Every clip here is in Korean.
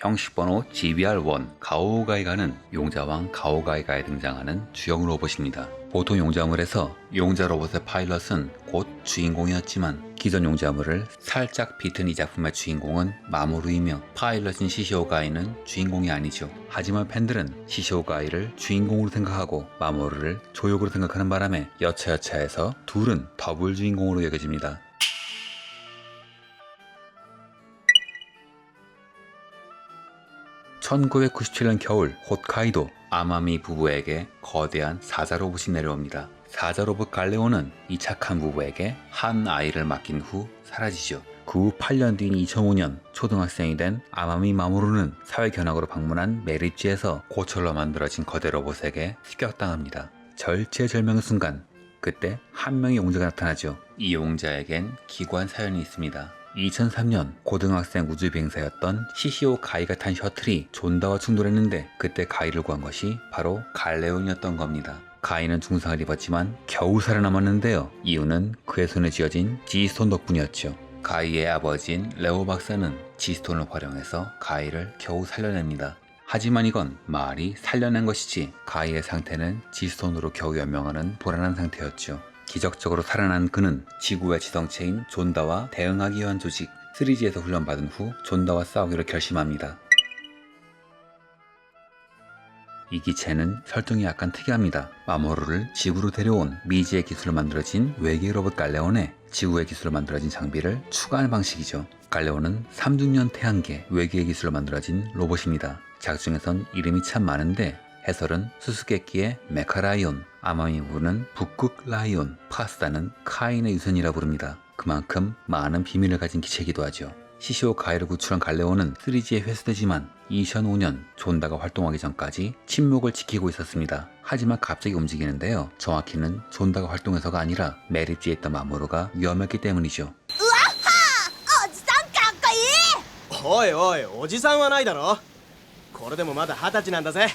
형식 번호 GBR1 가오가이가는 용자왕 가오가이가에 등장하는 주역 로봇입니다. 보통 용자물에서 용자 로봇의 파일럿은 곧 주인공이었지만 기존 용자물을 살짝 비튼 이 작품의 주인공은 마모루이며 파일럿인 시시오가이는 주인공이 아니죠. 하지만 팬들은 시시오가이를 주인공으로 생각하고 마모루를 조역으로 생각하는 바람에 여차여차해서 둘은 더블 주인공으로 여겨집니다. (1997년) 겨울 홋카이도 아마미 부부에게 거대한 사자 로봇이 내려옵니다. 사자 로봇 갈레오는 이 착한 부부에게 한 아이를 맡긴 후 사라지죠. 그 후 8년 뒤인 2005년 초등학생이 된 아마미 마모루는 사회 견학으로 방문한 메리지에서 고철로 만들어진 거대 로봇에게 습격당합니다. 절체절명의 순간, 그때 한 명의 용자가 나타나죠. 이 용자에겐 기구한 사연이 있습니다. 2003년 고등학생 우주비행사였던 시시오 가이가 탄 셔틀이 존다와 충돌했는데 그때 가이를 구한 것이 바로 갈레온이었던 겁니다. 가이는 중상을 입었지만 겨우 살아남았는데요. 이유는 그의 손에 쥐어진 지스톤 덕분이었죠. 가이의 아버지인 레오 박사는 지스톤을 활용해서 가이를 겨우 살려냅니다. 하지만 이건 말이 살려낸 것이지 가이의 상태는 지스톤으로 겨우 연명하는 불안한 상태였죠. 기적적으로 살아난 그는 지구의 지성체인 존다와 대응하기 위한 조직 3G에서 훈련받은 후 존다와 싸우기로 결심합니다. 이 기체는 설정이 약간 특이합니다. 마모루를 지구로 데려온 미지의 기술로 만들어진 외계 로봇 갈레온에 지구의 기술로 만들어진 장비를 추가하는 방식이죠. 갈레온은 3중년 태양계 외계의 기술로 만들어진 로봇입니다. 작중에선 이름이 참 많은데 해설은 수수께끼의 메카라이온, 아마미부는 북극 라이온, 파스타는 카인의 유선이라 부릅니다. 그만큼 많은 비밀을 가진 기체이기도 하죠. 시시오 가이를 구출한 갈레온은 3G에 회수되지만 2005년 존다가 활동하기 전까지 침묵을 지키고 있었습니다. 하지만 갑자기 움직이는데요. 정확히는 존다가 활동해서가 아니라 메리지에 있던 마모루가 위험했기 때문이죠. おいおい、おじさんはないだろ。これでもまだ20歳なんだぜ。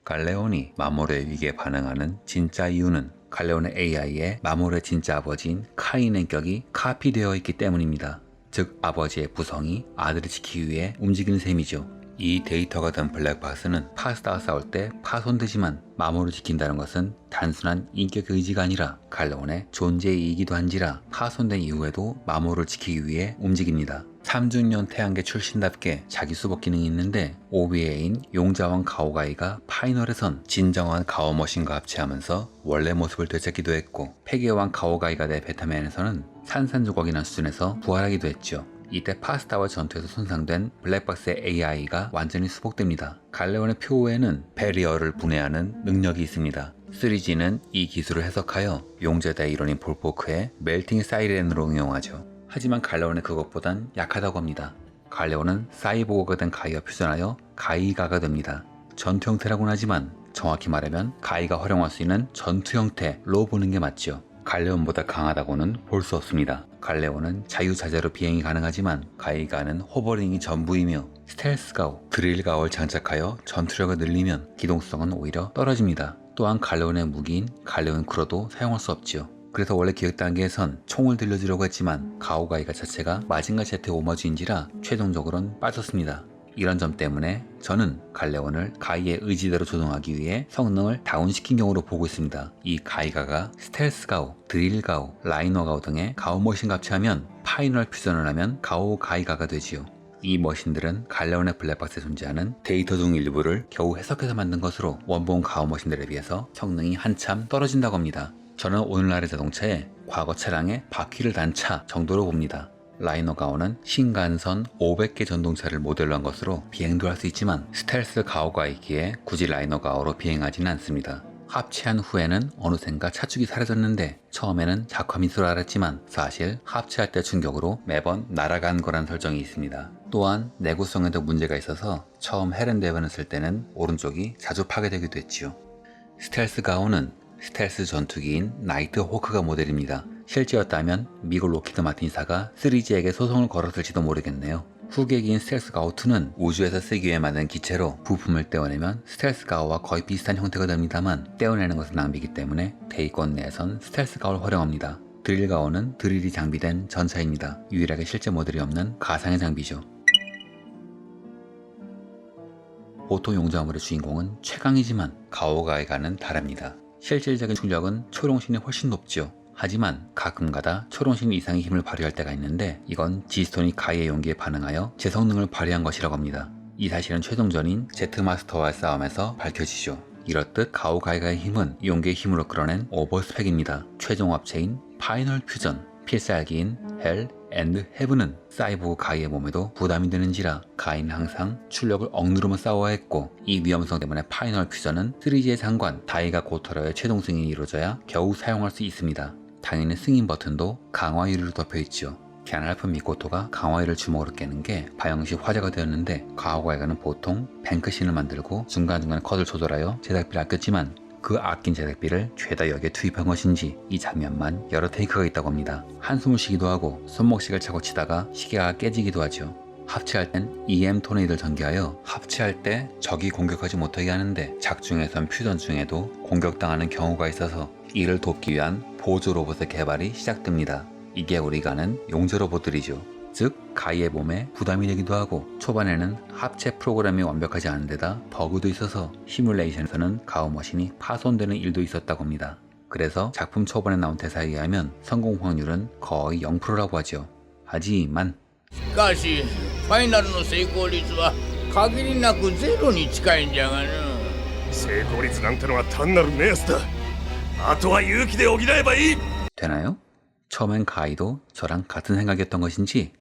갈레온이 마모루의 위기에 반응하는 진짜 이유는 갈레온의 AI에 마모루의 진짜 아버지인 카인의 격이 카피되어 있기 때문입니다. 즉 아버지의 부성이 아들을 지키기 위해 움직이는 셈이죠. 이 데이터가 든 블랙박스는 파스타와 싸울 때 파손되지만 마모를 지킨다는 것은 단순한 인격 의지가 아니라 갈레온의 존재의 이기도 한지라 파손된 이후에도 마모를 지키기 위해 움직입니다. 3중년 태양계 출신답게 자기 수복 기능이 있는데 OVA인 용자왕 가오가이가 파이널에선 진정한 가오머신과 합체하면서 원래 모습을 되찾기도 했고 폐계왕 가오가이가 된 베타맨에서는 산산조각이라는 수준에서 부활하기도 했죠. 이때 파스타와 전투에서 손상된 블랙박스의 AI가 완전히 수복됩니다. 갈레온의 표후에는 베리어를 분해하는 능력이 있습니다. 3G는 이 기술을 해석하여 용자대 이론인 볼포크의 멜팅 사이렌으로 응용하죠. 하지만 갈레온은 그것보단 약하다고 합니다. 갈레온은 사이보그가 된 가이와 퓨전하여 가이가가 됩니다. 전투 형태라고는 하지만 정확히 말하면 가이가 활용할 수 있는 전투 형태로 보는 게 맞죠. 갈레온보다 강하다고는 볼 수 없습니다. 갈레온은 자유자재로 비행이 가능하지만 가이가는 호버링이 전부이며 스텔스 가오, 드릴 가오를 장착하여 전투력을 늘리면 기동성은 오히려 떨어집니다. 또한 갈레온의 무기인 갈레온 크로도 사용할 수 없죠. 그래서 원래 기획 단계에선 총을 들려주려고 했지만 가오가이가 자체가 마징가 제트 오머지인지라 최종적으로는 빠졌습니다. 이런 점 때문에 저는 갈레온을 가이의 의지대로 조종하기 위해 성능을 다운시킨 경우로 보고 있습니다. 이 가이가가 스텔스 가오, 드릴 가오, 라이너 가오 등의 가오 머신과 합체하면 파이널 퓨전을 하면 가오 가이가가 되지요. 이 머신들은 갈레온의 블랙박스에 존재하는 데이터 중 일부를 겨우 해석해서 만든 것으로 원본 가오 머신들에 비해서 성능이 한참 떨어진다고 합니다. 저는 오늘날의 자동차에 과거 차량의 바퀴를 단 차 정도로 봅니다. 라이너 가오는 신간선 500개 전동차를 모델로 한 것으로 비행도 할 수 있지만 스텔스 가오가이기에 굳이 라이너 가오로 비행하지는 않습니다. 합체한 후에는 어느샌가 차축이 사라졌는데 처음에는 작화민 수로 알았지만 사실 합체할 때 충격으로 매번 날아간 거란 설정이 있습니다. 또한 내구성에도 문제가 있어서 처음 헤렌데븐을 쓸 때는 오른쪽이 자주 파괴되기도 했지요. 스텔스 가오는 스텔스 전투기인 나이트 호크가 모델입니다. 실제였다면 미국 로키드 마틴사가 3G에게 소송을 걸었을지도 모르겠네요. 후계기인 스텔스 가오2는 우주에서 쓰기 위해 만든 기체로 부품을 떼어내면 스텔스 가오와 거의 비슷한 형태가 됩니다만 떼어내는 것은 낭비이기 때문에 대기권 내에선 스텔스 가오를 활용합니다. 드릴 가오는 드릴이 장비된 전차입니다. 유일하게 실제 모델이 없는 가상의 장비죠. 보통 용자물의 주인공은 최강이지만 가오가이가는 다릅니다. 실질적인 출력은 초롱신이 훨씬 높죠. 하지만 가끔가다 초롱신 이상의 힘을 발휘할 때가 있는데 이건 지스톤이 가이의 용기에 반응하여 제 성능을 발휘한 것이라고 합니다. 이 사실은 최종전인 제트마스터와의 싸움에서 밝혀지죠. 이렇듯 가오가이가의 힘은 용기의 힘으로 끌어낸 오버스펙입니다. 최종 합체인 파이널 퓨전, 필살기인 헬 앤드 헤븐은 사이보그 가이의 몸에도 부담이 되는지라 가이는 항상 출력을 억누르며 싸워야 했고, 이 위험성 때문에 파이널 퓨전은 3G의 장관 다이가 고토라의 최종 승인이 이루어져야 겨우 사용할 수 있습니다. 당연히 승인 버튼도 강화 유리로 덮여있죠. 갸날프 미코토가 강화유를 주먹으로 깨는 게 바영시 화제가 되었는데, 가오가이가는 보통 뱅크신을 만들고 중간중간 컷을 조절하여 제작비를 아꼈지만 그 아낀 제작비를 죄다 여기에 투입한 것인지 이 장면만 여러 테이크가 있다고 합니다. 한숨을 쉬기도 하고 손목시계를 차고 치다가 시계가 깨지기도 하죠. 합체할 땐 EM 토네이도를 전개하여 합체할 때 적이 공격하지 못하게 하는데, 작중에선 퓨전 중에도 공격당하는 경우가 있어서 이를 돕기 위한 보조 로봇의 개발이 시작됩니다. 이게 우리가 아는 용자 로봇들이죠. 즉 가이의 몸에 부담이 되기도 하고, 초반에는 합체 프로그램이 완벽하지 않은 데다 버그도 있어서 시뮬레이션에서는 가오머신이 파손되는 일도 있었다고 합니다. 그래서 작품 초반에 나온 대사에 의하면 성공 확률은 거의 0%라고 하죠. 하지만 しかしファイナルの成功率は限りなくゼロに近いんじゃがな。成功率なんてのは単なる目安だ。あとは勇気で補えばいい。 되나요? 처음엔 가이도 저랑 같은 생각이었던 것인지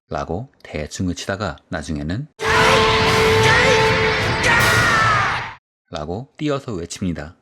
라고 대충 외치다가 나중에는 라고 띄어서 외칩니다.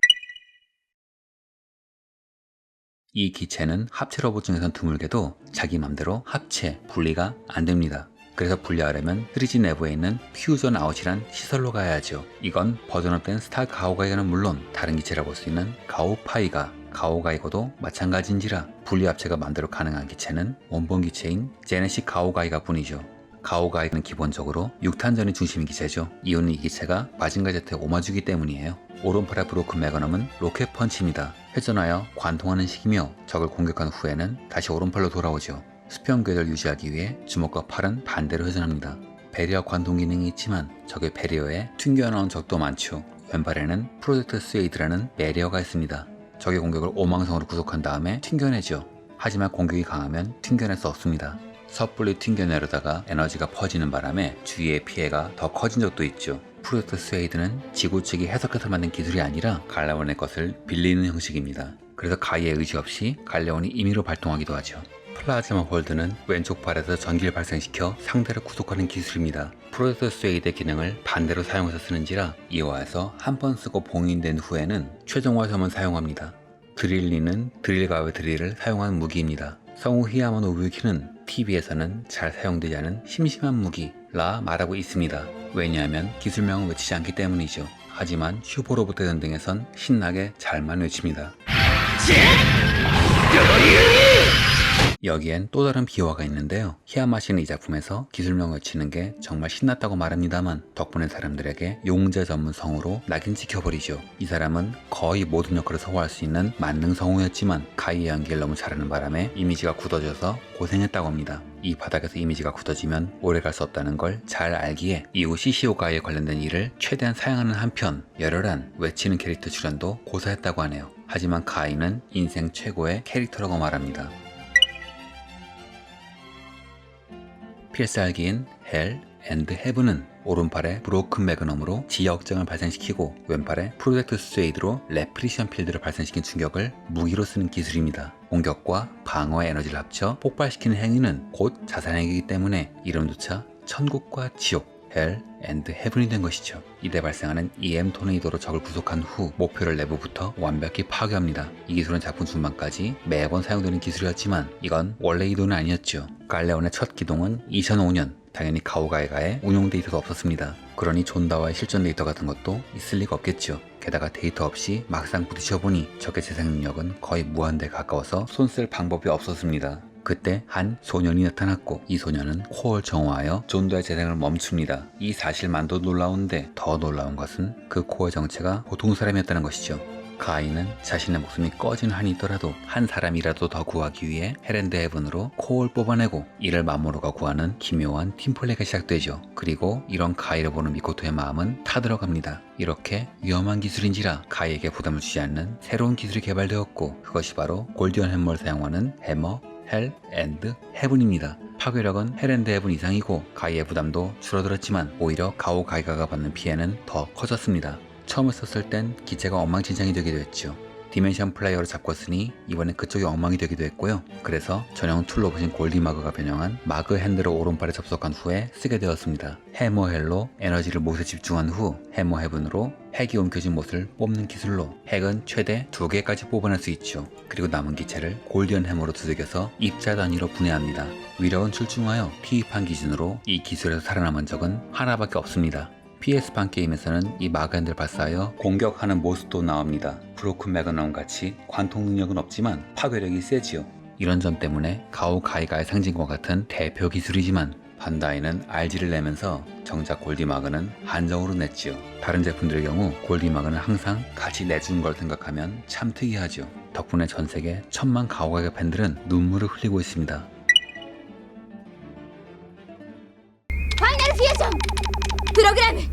이 기체는 합체 로봇 중에선 드물게도 자기 맘대로 합체, 분리가 안됩니다. 그래서 분리하려면 3G 내부에 있는 퓨전 아웃이란 시설로 가야 하죠. 이건 버전업된 스타 가오가이가는 물론 다른 기체라 볼 수 있는 가오파이가, 가오가이거도 마찬가지인지라 분리 합체가 마음대로 가능한 기체는 원본 기체인 제네시 가오가이가 뿐이죠. 가오가이는 기본적으로 6탄전이 중심인 기체죠. 이유는 이 기체가 마징가 제트의 오마주기 때문이에요. 오른팔의 브로큰 매거넘은 로켓 펀치입니다. 회전하여 관통하는 식이며 적을 공격한 후에는 다시 오른팔로 돌아오죠. 수평 궤도를 유지하기 위해 주먹과 팔은 반대로 회전합니다. 배리어 관통 기능이 있지만 적의 배리어에 튕겨나온 적도 많죠. 왼발에는 프로젝트 스웨이드라는 배리어가 있습니다. 적의 공격을 오망성으로 구속한 다음에 튕겨내죠. 하지만 공격이 강하면 튕겨낼 수 없습니다. 섣불리 튕겨내려다가 에너지가 퍼지는 바람에 주위의 피해가 더 커진 적도 있죠. 프로젝트 스웨이드는 지구 측이 해석해서 만든 기술이 아니라 갈레온의 것을 빌리는 형식입니다. 그래서 가이의 의지 없이 갈레온이 임의로 발동하기도 하죠. 플라즈마 홀드는 왼쪽 팔에서 전기를 발생시켜 상대를 구속하는 기술입니다. 프로젝트 스웨이드의 기능을 반대로 사용해서 쓰는지라 이화에서 한 번 쓰고 봉인된 후에는 최종화점을 사용합니다. 드릴리는 드릴가의 드릴을 사용한 무기입니다. 성우 히야마노 우유키는 TV에서는 잘 사용되지 않은 심심한 무기라 말하고 있습니다. 왜냐하면 기술명을 외치지 않기 때문이죠. 하지만 슈퍼로봇 대전 등에선 신나게 잘만 외칩니다. 여기엔 또 다른 비화가 있는데요. 히야마 씨는 이 작품에서 기술명을 외치는 게 정말 신났다고 말합니다만 덕분에 사람들에게 용자 전문 성우로 낙인 찍혀버리죠. 이 사람은 거의 모든 역할을 소화할 수 있는 만능 성우였지만 가이의 연기를 너무 잘하는 바람에 이미지가 굳어져서 고생했다고 합니다. 이 바닥에서 이미지가 굳어지면 오래갈 수 없다는 걸 잘 알기에 이후 CCO 가이에 관련된 일을 최대한 사용하는 한편 열혈한 외치는 캐릭터 출연도 고사했다고 하네요. 하지만 가이는 인생 최고의 캐릭터라고 말합니다. 필살기인 헬 앤드 헤븐은 오른팔에 브로큰 매그넘으로 지역정을 발생시키고 왼팔에 프로젝트 스웨이드로 레프리션 필드를 발생시킨 충격을 무기로 쓰는 기술입니다. 공격과 방어의 에너지를 합쳐 폭발시키는 행위는 곧 자살행위이기 때문에 이름조차 천국과 지옥, 헬 앤드 헤븐이 된 것이죠. 이때 발생하는 EM 토네이도로 적을 구속한 후 목표를 내부부터 완벽히 파괴합니다. 이 기술은 작품 중반까지 매번 사용되는 기술이었지만 이건 원래 의도는 아니었죠. 갈레온의 첫 기동은 2005년, 당연히 가오가이가의 운용 데이터도 없었습니다. 그러니 존다와의 실전 데이터 같은 것도 있을 리가 없겠죠. 게다가 데이터 없이 막상 부딪혀보니 적의 재생 능력은 거의 무한대에 가까워서 손쓸 방법이 없었습니다. 그때 한 소년이 나타났고 이 소년은 코어를 정화하여 존다의 재생을 멈춥니다. 이 사실만도 놀라운데 더 놀라운 것은 그 코어의 정체가 보통 사람이었다는 것이죠. 가인은 자신의 목숨이 꺼진 한이 있더라도 한 사람이라도 더 구하기 위해 헤렌드 헤븐으로 코어를 뽑아내고 이를 마모루가 구하는 기묘한 팀플레이가 시작되죠. 그리고 이런 가이를 보는 미코토의 마음은 타들어갑니다. 이렇게 위험한 기술인지라 가이에게 부담을 주지 않는 새로운 기술이 개발되었고 그것이 바로 골디언 해머를 사용하는 해머, 헬, 앤드, 헤븐입니다. 파괴력은 헬&드 헤븐 이상이고 가이의 부담도 줄어들었지만 오히려 가오 가이가가 받는 피해는 더 커졌습니다. 처음에 썼을 땐 기체가 엉망진창이 되기도 했죠. 디멘션 플레이어로 잡고 쓰니 이번엔 그쪽이 엉망이 되기도 했고요. 그래서 전용 툴로봇인 골디마그가 변형한 마그 핸들을 오른팔에 접속한 후에 쓰게 되었습니다. 해머 헬로 에너지를 못에 집중한 후 해머 헤븐으로 핵이 옮겨진 못을 뽑는 기술로 핵은 최대 2개까지 뽑아낼 수 있죠. 그리고 남은 기체를 골디언 해머로 두들겨서 입자 단위로 분해합니다. 위력은 출중하여 PV판 기준으로 이 기술에서 살아남은 적은 하나밖에 없습니다. PS판 게임에서는 이 마그핸들 발사하여 공격하는 모습도 나옵니다. 브로큰 매그넘 같이 관통 능력은 없지만 파괴력이 세지요. 이런 점 때문에 가오 가이가의 상징과 같은 대표 기술이지만 반다이는 RG를 내면서 정작 골디마그는 한정으로 냈지요. 다른 제품들의 경우 골디마그는 항상 같이 내주는 걸 생각하면 참 특이하죠. 덕분에 전세계 1000만 가오 가이가 팬들은 눈물을 흘리고 있습니다. 파이널 퓨전 프로그램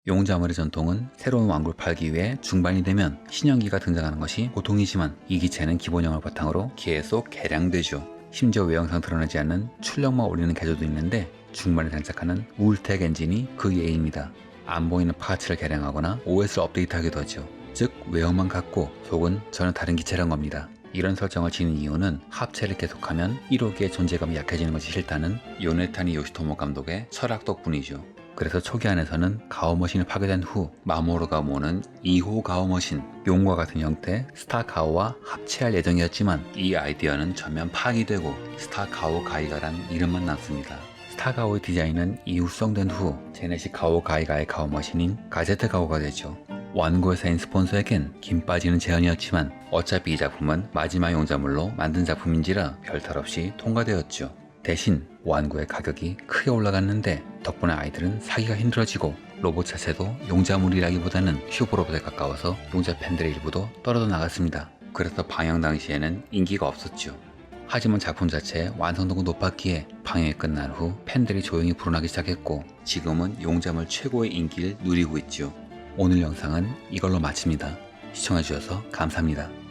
용자물의 전통은 새로운 왕국을 팔기 위해 중반이 되면 신형기가 등장하는 것이 보통이지만 이 기체는 기본형을 바탕으로 계속 개량되죠. 심지어 외형상 드러나지 않는 출력만 올리는 개조도 있는데 중반에 장착하는 울텍 엔진이 그 예입니다. 안 보이는 파츠를 개량하거나 OS를 업데이트하기도 하죠. 즉 외형만 같고 속은 전혀 다른 기체란 겁니다. 이런 설정을 지닌 이유는 합체를 계속하면 1호기의 존재감이 약해지는 것이 싫다는 요네타니 요시토모 감독의 철학 덕분이죠. 그래서 초기 안에서는 가오머신이 파괴된 후 마모루가 모는 2호 가오머신, 용과 같은 형태 스타 가오와 합체할 예정이었지만 이 아이디어는 전면 파기되고 스타 가오 가이가란 이름만 남습니다. 스타 가오의 디자인은 이후 수정된 후 제네시 가오 가이가의 가오머신인 가제트 가오가 되죠. 완고회사인 스폰서에겐 김 빠지는 제안이었지만 어차피 이 작품은 마지막 용자물로 만든 작품인지라 별탈 없이 통과되었죠. 대신 완구의 가격이 크게 올라갔는데 덕분에 아이들은 사기가 힘들어지고 로봇 자체도 용자물이라기보다는 큐브로봇에 가까워서 용자 팬들의 일부도 떨어져 나갔습니다. 그래서 방영 당시에는 인기가 없었죠. 하지만 작품 자체의 완성도가 높았기에 방영이 끝난 후 팬들이 조용히 불어나기 시작했고 지금은 용자물 최고의 인기를 누리고 있죠. 오늘 영상은 이걸로 마칩니다. 시청해주셔서 감사합니다.